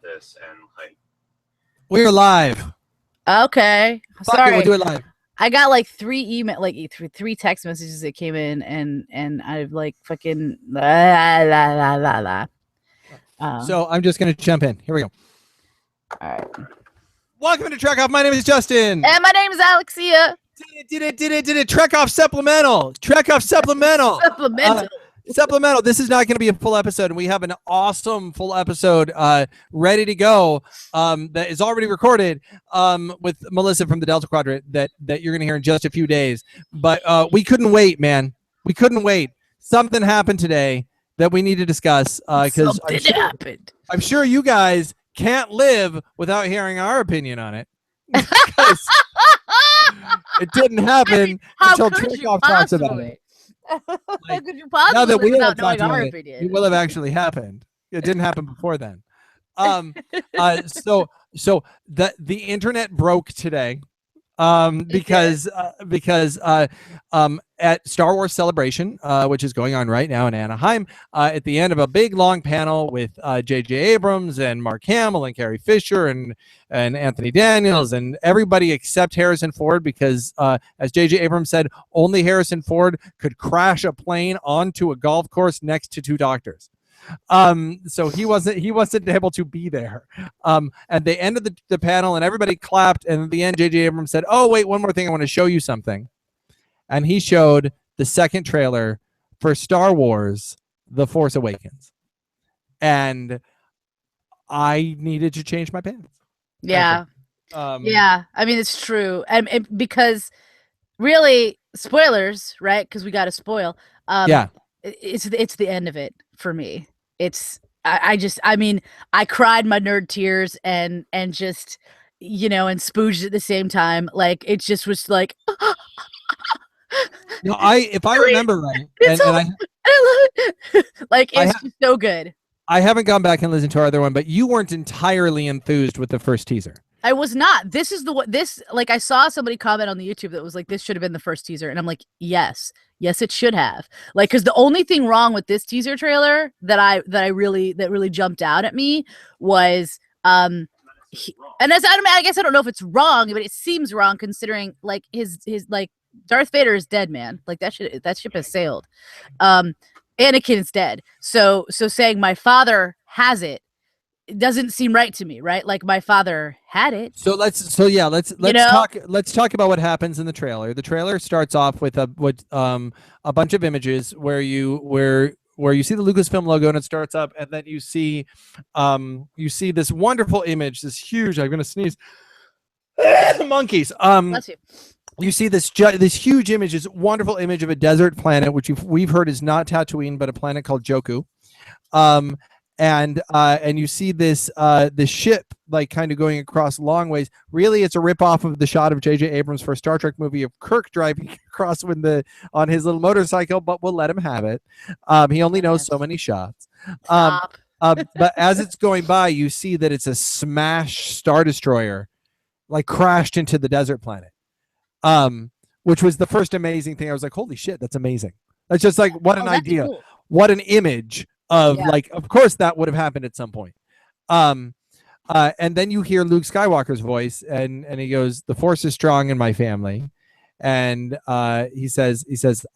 about this and like. We're live. Okay. Fuck Sorry. it, we'll do it live. I got like three text messages that came in, and I've like fucking So I'm just gonna jump in. Here we go. All right. Welcome to Trek Off. My name is Justin. And my name is Alexia. Did it. Trek Off Supplemental. Supplemental. This is not going to be a full episode, and we have an awesome full episode ready to go that is already recorded with Melissa from the Delta Quadrant that you're going to hear in just a few days. But we couldn't wait, man. We couldn't wait. Something happened today that we need to discuss because I'm sure you guys can't live without hearing our opinion on it. Because it didn't happen until Trek Off talks about it. How could you possibly now that we without have knowing our opinion? It will have actually happened. It didn't happen before then. So the internet broke today because at Star Wars Celebration, which is going on right now in Anaheim, at the end of a big long panel with J.J. Abrams and Mark Hamill and Carrie Fisher and Anthony Daniels and everybody except Harrison Ford, because as J.J. Abrams said, only Harrison Ford could crash a plane onto a golf course next to two doctors. So he wasn't able to be there. And they ended the panel and everybody clapped, and at the end J.J. Abrams said, "Oh wait, one more thing, I want to show you something." And he showed the second trailer for Star Wars The Force Awakens. And I needed to change my pants. Yeah. Yeah. I mean, it's true. And because really, spoilers, right? Because we got to spoil. Yeah. It's the end of it for me. I cried my nerd tears and just, and spooged at the same time. Like, it just was like... No, if I remember right, I love it. Like, it's just so good. I haven't gone back and listened to our other one, but you weren't entirely enthused with the first teaser. I was not. This is I saw somebody comment on the YouTube that was like, this should have been the first teaser, and I'm like, yes, it should have. Like, because the only thing wrong with this teaser trailer that really jumped out at me was and as I guess I don't know if it's wrong, but it seems wrong considering like his like. Darth Vader is dead, man. Like that ship has sailed. Anakin's dead. So saying my father has it doesn't seem right to me, right? Like my father had it. Let's talk about what happens in the trailer. The trailer starts off with a bunch of images where you see the Lucasfilm logo, and it starts up, and then you see this wonderful image, this huge. I'm gonna sneeze. Monkeys. Bless you. You see this huge image, this wonderful image of a desert planet, which we've heard is not Tatooine, but a planet called Jakku. And you see this ship like kind of going across long ways. Really, it's a ripoff of the shot of J.J. Abrams' first Star Trek movie of Kirk driving across on his little motorcycle, but we'll let him have it. He only knows so many shots. But as it's going by, you see that it's a smashed Star Destroyer, like crashed into the desert planet. Which was the first amazing thing. I was like, holy shit, that's amazing. That's just like, what an idea. Cool. What an image of like, of course that would have happened at some point. And then you hear Luke Skywalker's voice and he goes, "The Force is strong in my family." And he says,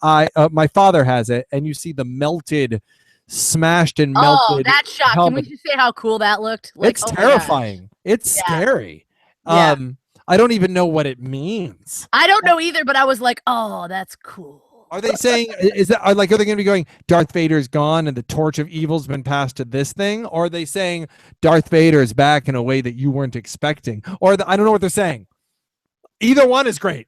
my father has it. And you see the smashed and melted. Oh, that shot. Helmet. Can we just say how cool that looked? Like, it's terrifying. It's scary. Yeah. I don't even know what it means. I don't know either, but I was like, "Oh, that's cool." Are they saying are they going to be going, Darth Vader's gone and the torch of evil's been passed to this thing? Or are they saying Darth Vader is back in a way that you weren't expecting? Or I don't know what they're saying. Either one is great.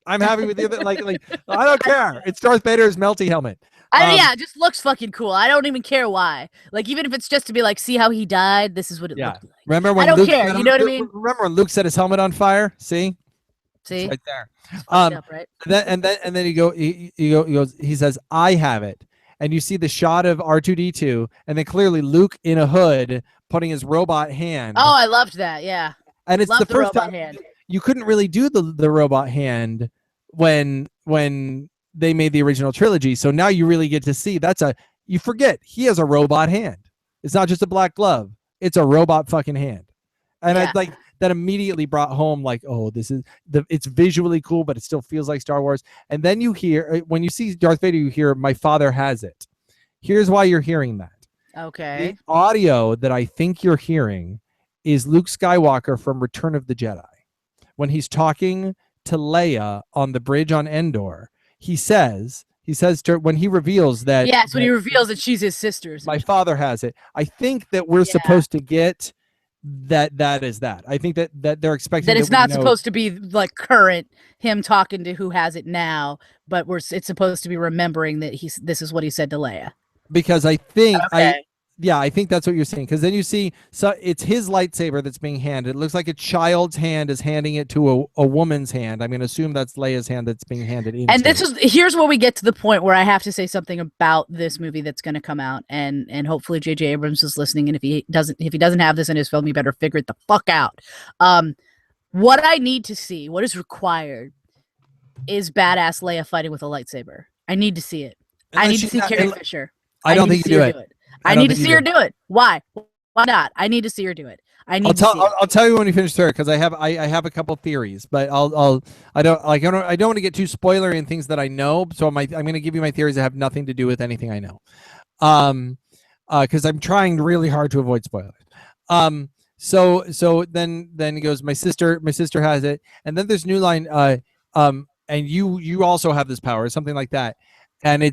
I'm happy with the other. Like I don't care. It's Darth Vader's melty helmet. It just looks fucking cool. I don't even care why. Like, even if it's just to be like, see how he died. This is what it looked like. Remember when I don't care. You know what I mean? Remember when Luke set his helmet on fire? See, it's right there. Right? And then he says, "I have it," and you see the shot of R2-D2, and then clearly Luke in a hood putting his robot hand. Oh, I loved that. Yeah, and it's the first time hand. You couldn't really do the robot hand when they made the original trilogy. So now you really get to see you forget he has a robot hand. It's not just a black glove. it's a robot fucking hand. And Yeah. I like that immediately brought home like, oh, this is it's visually cool, but it still feels like Star Wars. And then you hear, when you see Darth Vader, you hear "My father has it." Here's why you're hearing that. The Okay. audio that I think you're hearing is Luke Skywalker from Return of the Jedi. When he's talking to Leia on the bridge on Endor, he says to, when he reveals that, Yes, when he reveals that she's his sister. my father has it. I think that we're supposed to get that is that. I think that they're expecting that it's not supposed to be like current him talking to who has it now, but it's supposed to be remembering that this is what he said to Leia. Because I think Okay. I think that's what you're saying. Because then you see, so it's his lightsaber that's being handed. It looks like a child's hand is handing it to a woman's hand. I'm going to assume that's Leia's hand that's being handed into. And here's where we get to the point where I have to say something about this movie that's going to come out, and hopefully J.J. Abrams is listening. And if he doesn't have this in his film, he better figure it the fuck out. What I need to see, what is required, is badass Leia fighting with a lightsaber. I need to see it. I need to see Carrie Fisher. I don't think you do it. I need to see her do it. Why? Why not? I need to see her do it. I'll tell you when you finish there, because I have a couple theories, but I don't want to get too spoilery in things that I know. So I'm going to give you my theories that have nothing to do with anything I know. Because I'm trying really hard to avoid spoilers. So then he goes, my sister has it, and then there's New Line. And you also have this power, something like that, and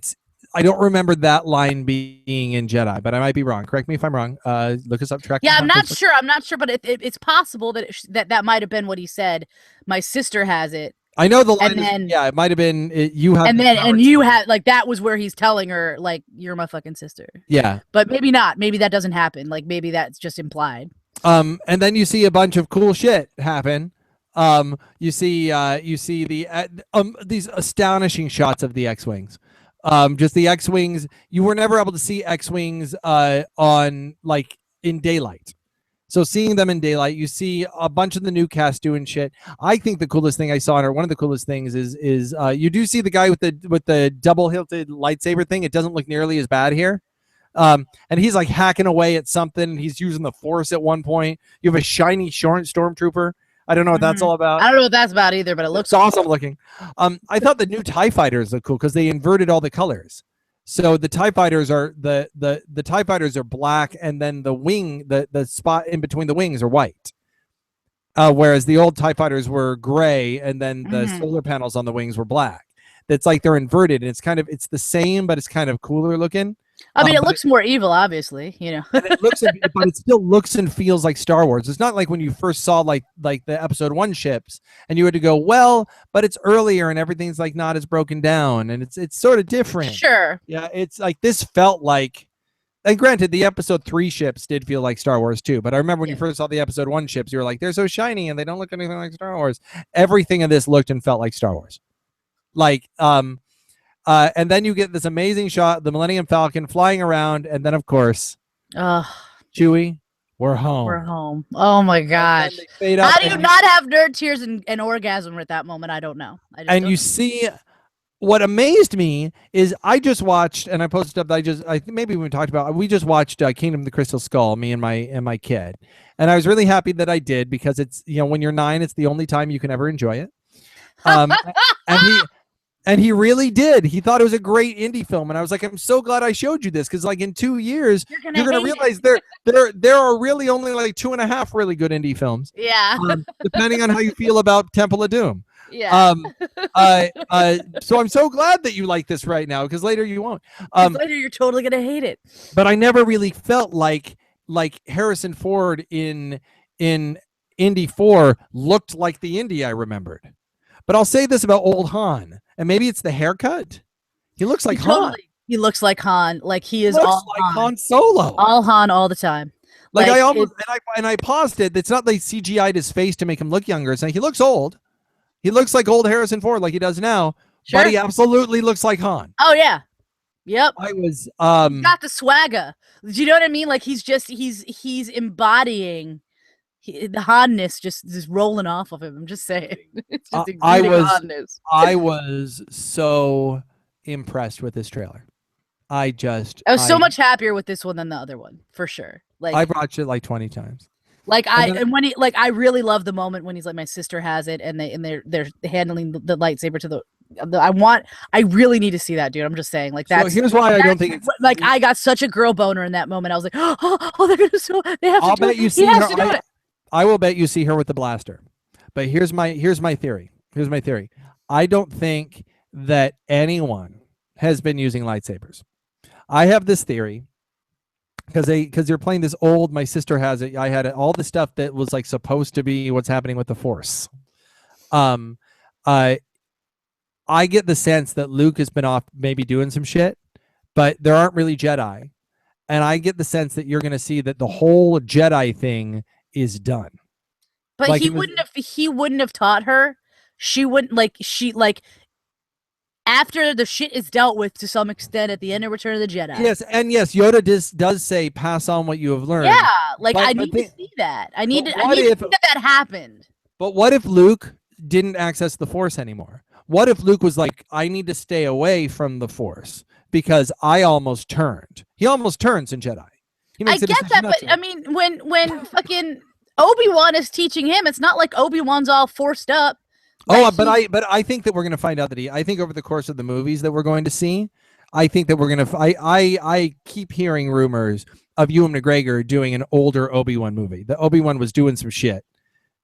I don't remember that line being in Jedi, but I might be wrong. Correct me if I'm wrong. Look us up. Track. Yeah, I'm not sure, but it's possible that that might have been what he said. My sister has it. I know the line. It might have been you have. And you had, like, that was where he's telling her, like, you're my fucking sister. Yeah, but maybe not. Maybe that doesn't happen. Like, maybe that's just implied. And then you see a bunch of cool shit happen. You see these astonishing shots of the X-Wings. Just the X-Wings. You were never able to see X-Wings on, like, in daylight. So seeing them in daylight, you see a bunch of the new cast doing shit. I think the coolest thing I saw, or one of the coolest things, is you do see the guy with the double hilted lightsaber thing. It doesn't look nearly as bad here. And he's like hacking away at something. He's using the Force at one point. You have a shiny short stormtrooper. I don't know what that's all about. I don't know what that's about either, but it looks awesome looking. I thought the new TIE fighters look cool because they inverted all the colors. So the TIE fighters are the TIE fighters are black, and then the wing, the spot in between the wings are white. Whereas the old TIE fighters were gray, and then the solar panels on the wings were black. It's like they're inverted, and it's the same, but it's kind of cooler looking. I mean, it looks more evil, obviously, you know. And but it still looks and feels like Star Wars. It's not like when you first saw like the Episode 1 ships, and you had to go, well, but it's earlier and everything's like not as broken down, and it's sort of different. Sure. Yeah, it's like this felt like, and granted, the Episode 3 ships did feel like Star Wars too. But I remember when you first saw the Episode 1 ships, you were like, they're so shiny and they don't look anything like Star Wars. Everything of this looked and felt like Star Wars. Like, and then you get this amazing shot, the Millennium Falcon flying around, and then of course, Chewie, we're home. We're home. Oh my gosh! How do you not have nerd tears and orgasm at that moment? I don't know. And you see, what amazed me is I just watched, and I posted up. I think maybe we talked about. We just watched Kingdom of the Crystal Skull, me and my kid, and I was really happy that I did, because it's, you know, when you're 9, it's the only time you can ever enjoy it. And he really did. He thought it was a great indie film, and I was like, I'm so glad I showed you this, because like in 2 years, you're gonna realize there are really only like 2.5 really good indie films. Yeah. Depending on how you feel about Temple of Doom. Yeah. So I'm so glad that you like this right now, because later you won't. Later you're totally gonna hate it. But I never really felt like Harrison Ford in Indy 4 looked like the Indy I remembered. But I'll say this about old Han, and maybe it's the haircut. He looks like Han. He looks like Han. Like he is all like Han Solo. All Han all the time. Like I almost I paused it. It's not like CGI'd his face to make him look younger. It's like he looks old. He looks like old Harrison Ford, like he does now. Sure. But he absolutely looks like Han. Oh yeah. Yep. I was he's got the swagger. Do you know what I mean? Like he's embodying the hotness just rolling off of him. I'm just saying. It's just hotness. I was so impressed with this trailer. I was so much happier with this one than the other one, for sure. Like I've watched it like 20 times. Like when he like I really love the moment when he's like, my sister has it, and they're handling the lightsaber to I really need to see that, dude. I'm just saying, like, that's. So here's why I don't think it's like, I got such a girl boner in that moment. I was like, oh, they're gonna they have I'll to do bet it. you see He has her. to do it. I will bet you see her with the blaster. But here's my theory. Here's my theory. I don't think that anyone has been using lightsabers. I have this theory because they're playing this old. My sister has it. I had it, all the stuff that was like supposed to be what's happening with the Force. I get the sense that Luke has been off maybe doing some shit, but there aren't really Jedi, and I get the sense that you're going to see that the whole Jedi thing is done. But like he wouldn't have taught her. She wouldn't after the shit is dealt with to some extent at the end of Return of the Jedi. Yes, and yes, Yoda does say pass on what you have learned. Yeah, like I need to see that. I need to see that happened. But what if Luke didn't access the Force anymore? What if Luke was like, I need to stay away from the Force because I almost turned. He almost turns in Jedi. I get that, but I mean, when fucking Obi-Wan is teaching him, it's not like Obi-Wan's all forced up. Like but I think that we're going to find out that I think over the course of the movies that we're going to see, I think that we're going to I keep hearing rumors of Ewan McGregor doing an older Obi-Wan movie. The Obi-Wan was doing some shit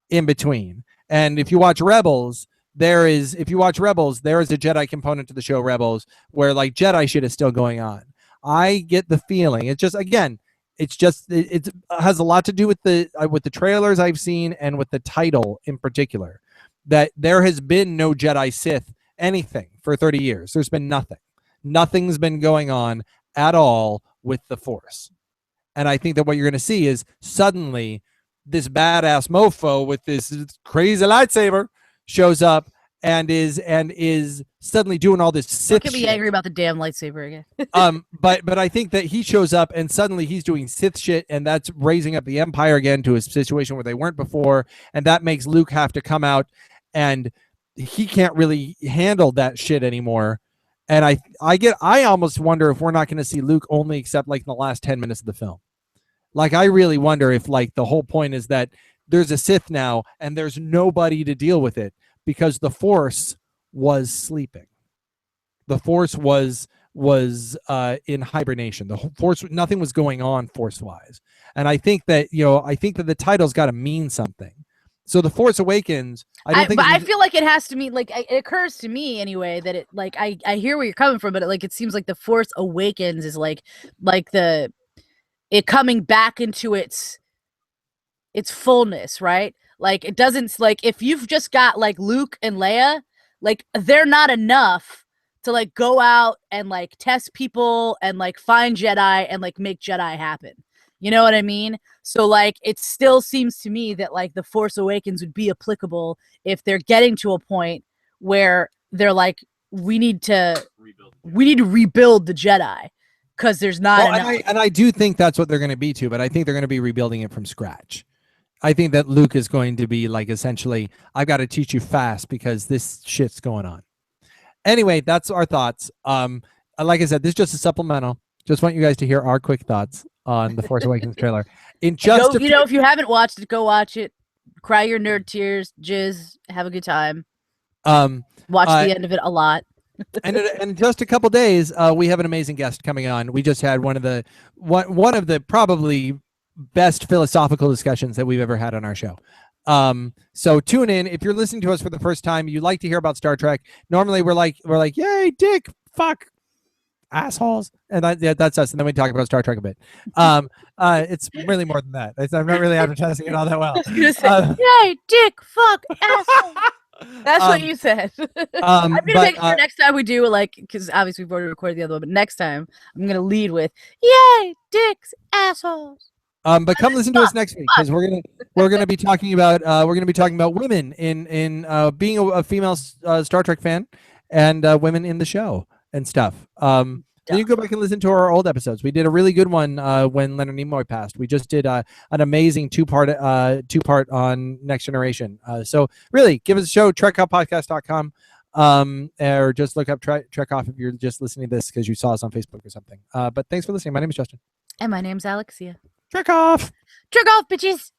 in between. And if you watch Rebels, there is a Jedi component to the show Rebels where like Jedi shit is still going on. I get the feeling it has a lot to do with the trailers I've seen and with the title in particular, that there has been no Jedi Sith anything for 30 years. There's been nothing. Nothing's been going on at all with the Force. And I think that what you're going to see is suddenly this badass mofo with this crazy lightsaber shows up and is suddenly doing all this Sith shit. Don't get me angry about the damn lightsaber again. But I think that he shows up and suddenly he's doing Sith shit, and that's raising up the Empire again to a situation where they weren't before, and that makes Luke have to come out, and he can't really handle that shit anymore. And I almost wonder if we're not going to see Luke only except like in the last 10 minutes of the film. Like, I really wonder if like the whole point is that there's a Sith now and there's nobody to deal with it because the Force was sleeping. The Force was in hibernation. The Force, nothing was going on Force-wise. And I think that the title's got to mean something. So The Force Awakens, I feel like it has to mean, like, it occurs to me anyway that it, like, I hear where you're coming from, but it seems like The Force Awakens is like it coming back into its fullness, right? Like, it doesn't, like, if you've just got like Luke and Leia, like, they're not enough to like go out and like test people and like find Jedi and like make Jedi happen. You know what I mean? So like, it still seems to me that like The Force Awakens would be applicable if they're getting to a point where they're like, we need to rebuild the Jedi because there's not enough. And I do think that's what they're going to be too, but I think they're going to be rebuilding it from scratch. I think that Luke is going to be like, essentially, I've got to teach you fast because this shit's going on. Anyway, that's our thoughts. Like I said, this is just a supplemental. Just want you guys to hear our quick thoughts on the Force Awakens trailer. If you haven't watched it, go watch it. Cry your nerd tears, jizz, have a good time. Watch the end of it a lot. and in just a couple days, we have an amazing guest coming on. We just had one of the probably best philosophical discussions that we've ever had on our show. So tune in. If you're listening to us for the first time, you like to hear about Star Trek. Normally we're like, yay, dick, fuck, assholes, and that's us. And then we talk about Star Trek a bit. It's really more than that. I'm not really advertising it all that well. Yay, dick, fuck, asshole. That's what you said. I'm gonna make sure next time we do, like, because obviously we've already recorded the other one, but next time I'm gonna lead with "Yay, dicks, assholes." But come listen to us next week because we're gonna be talking about women in being a female Star Trek fan and women in the show and stuff. Then you go back and listen to our old episodes. We did a really good one when Leonard Nimoy passed. We just did an amazing two-part on Next Generation. So really, give us a show, trekoutpodcast.com. or just look up Trek Off if you're just listening to this because you saw us on Facebook or something. But thanks for listening. My name is Justin. And my name's Alexia. Trek Off. Trek off, bitches.